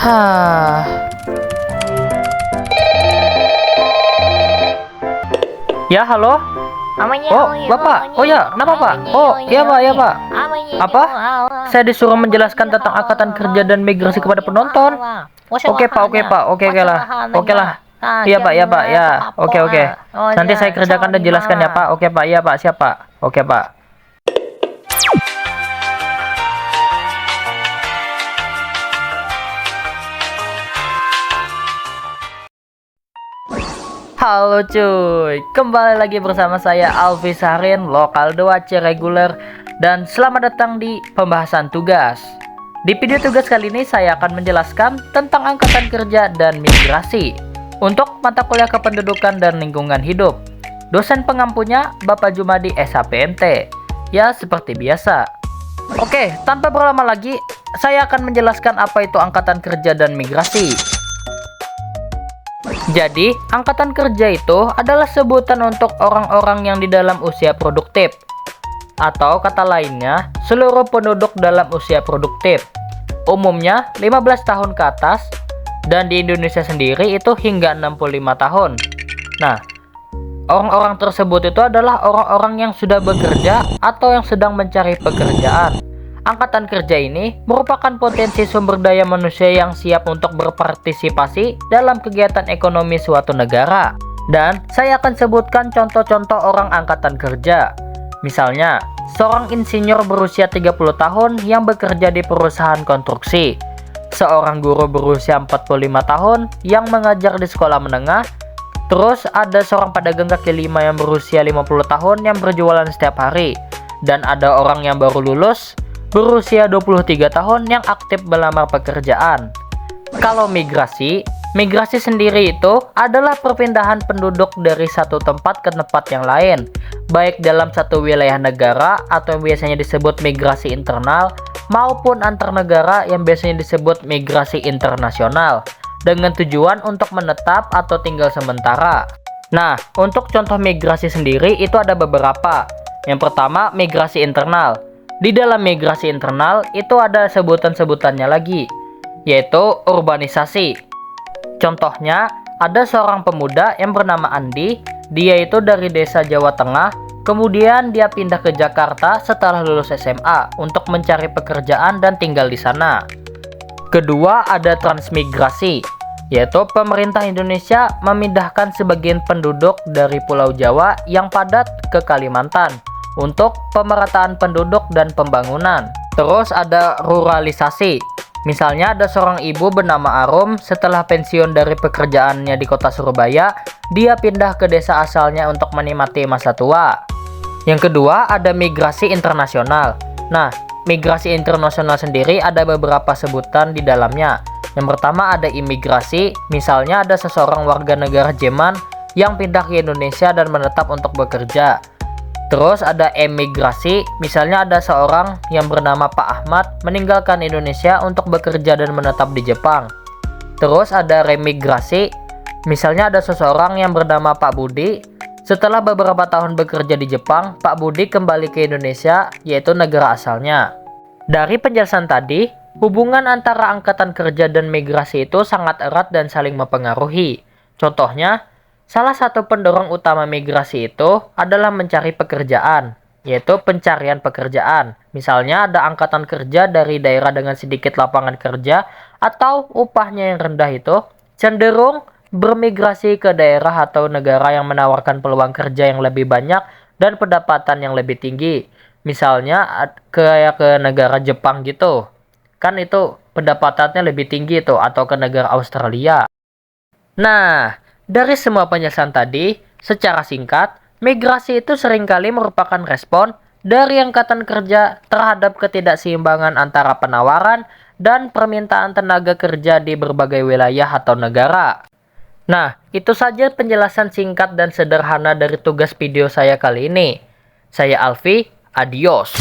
Hah. Ya, halo. Oh, Bapak. Oh ya, kenapa, Pak? Oh, iya, Pak, ya, Pak. Apa? Saya disuruh menjelaskan tentang angkatan kerja dan migrasi kepada penonton. Oke, Pak, oke, Pak. Oke lah. Oke lah. Iya, Pak, ya, Pak, ya. Oke. Nanti saya kerjakan dan jelaskan ya, Pak. Oke, Pak, iya, Pak, siap, Pak. Oke, Pak. Halo cuy, kembali lagi bersama saya Alfi Sarin, Lokal 2 C reguler, dan selamat datang di pembahasan tugas. Di video tugas kali ini saya akan menjelaskan tentang angkatan kerja dan migrasi untuk mata kuliah kependudukan dan lingkungan hidup. Dosen pengampunya Bapak Jumadi SHPMT. Ya, seperti biasa. Oke, tanpa berlama lagi, saya akan menjelaskan apa itu angkatan kerja dan migrasi. Jadi, angkatan kerja itu adalah sebutan untuk orang-orang yang di dalam usia produktif. Atau kata lainnya, seluruh penduduk dalam usia produktif. Umumnya 15 tahun ke atas, dan di Indonesia sendiri itu hingga 65 tahun. Nah, orang-orang tersebut itu adalah orang-orang yang sudah bekerja atau yang sedang mencari pekerjaan. Angkatan kerja ini merupakan potensi sumber daya manusia yang siap untuk berpartisipasi dalam kegiatan ekonomi suatu negara. Dan saya akan sebutkan contoh-contoh orang angkatan kerja. Misalnya, seorang insinyur berusia 30 tahun yang bekerja di perusahaan konstruksi. Seorang guru berusia 45 tahun yang mengajar di sekolah menengah. Terus ada seorang pedagang kaki lima yang berusia 50 tahun yang berjualan setiap hari. Dan ada orang yang baru lulus berusia 23 tahun yang aktif melamar pekerjaan. Kalau migrasi sendiri itu adalah perpindahan penduduk dari satu tempat ke tempat yang lain, baik dalam satu wilayah negara atau yang biasanya disebut migrasi internal, maupun antar negara yang biasanya disebut migrasi internasional, dengan tujuan untuk menetap atau tinggal sementara. Nah, untuk contoh migrasi sendiri itu ada beberapa. Yang pertama, migrasi internal. Di dalam migrasi internal itu ada sebutan-sebutannya lagi, yaitu urbanisasi. Contohnya, ada seorang pemuda yang bernama Andi. Dia itu dari desa Jawa Tengah, kemudian dia pindah ke Jakarta setelah lulus SMA untuk mencari pekerjaan dan tinggal di sana. Kedua, ada transmigrasi, yaitu pemerintah Indonesia memindahkan sebagian penduduk dari Pulau Jawa yang padat ke Kalimantan untuk pemerataan penduduk dan pembangunan. Terus ada ruralisasi. Misalnya ada seorang ibu bernama Arum, setelah pensiun dari pekerjaannya di kota Surabaya, dia pindah ke desa asalnya untuk menikmati masa tua. Yang kedua ada migrasi internasional. Nah, migrasi internasional sendiri ada beberapa sebutan di dalamnya. Yang pertama ada imigrasi, misalnya ada seseorang warga negara Jerman yang pindah ke Indonesia dan menetap untuk bekerja. Terus ada emigrasi, misalnya ada seorang yang bernama Pak Ahmad meninggalkan Indonesia untuk bekerja dan menetap di Jepang. Terus ada remigrasi, misalnya ada seseorang yang bernama Pak Budi. Setelah beberapa tahun bekerja di Jepang, Pak Budi kembali ke Indonesia, yaitu negara asalnya. Dari penjelasan tadi, hubungan antara angkatan kerja dan migrasi itu sangat erat dan saling mempengaruhi. Contohnya, salah satu pendorong utama migrasi itu adalah mencari pekerjaan, yaitu pencarian pekerjaan. Misalnya ada angkatan kerja dari daerah dengan sedikit lapangan kerja atau upahnya yang rendah itu cenderung bermigrasi ke daerah atau negara yang menawarkan peluang kerja yang lebih banyak dan pendapatan yang lebih tinggi. Misalnya kayak ke negara Jepang gitu. Kan itu pendapatannya lebih tinggi itu, atau ke negara Australia. Nah, dari semua penjelasan tadi, secara singkat, migrasi itu seringkali merupakan respon dari angkatan kerja terhadap ketidakseimbangan antara penawaran dan permintaan tenaga kerja di berbagai wilayah atau negara. Nah, itu saja penjelasan singkat dan sederhana dari tugas video saya kali ini. Saya Alfi, adios.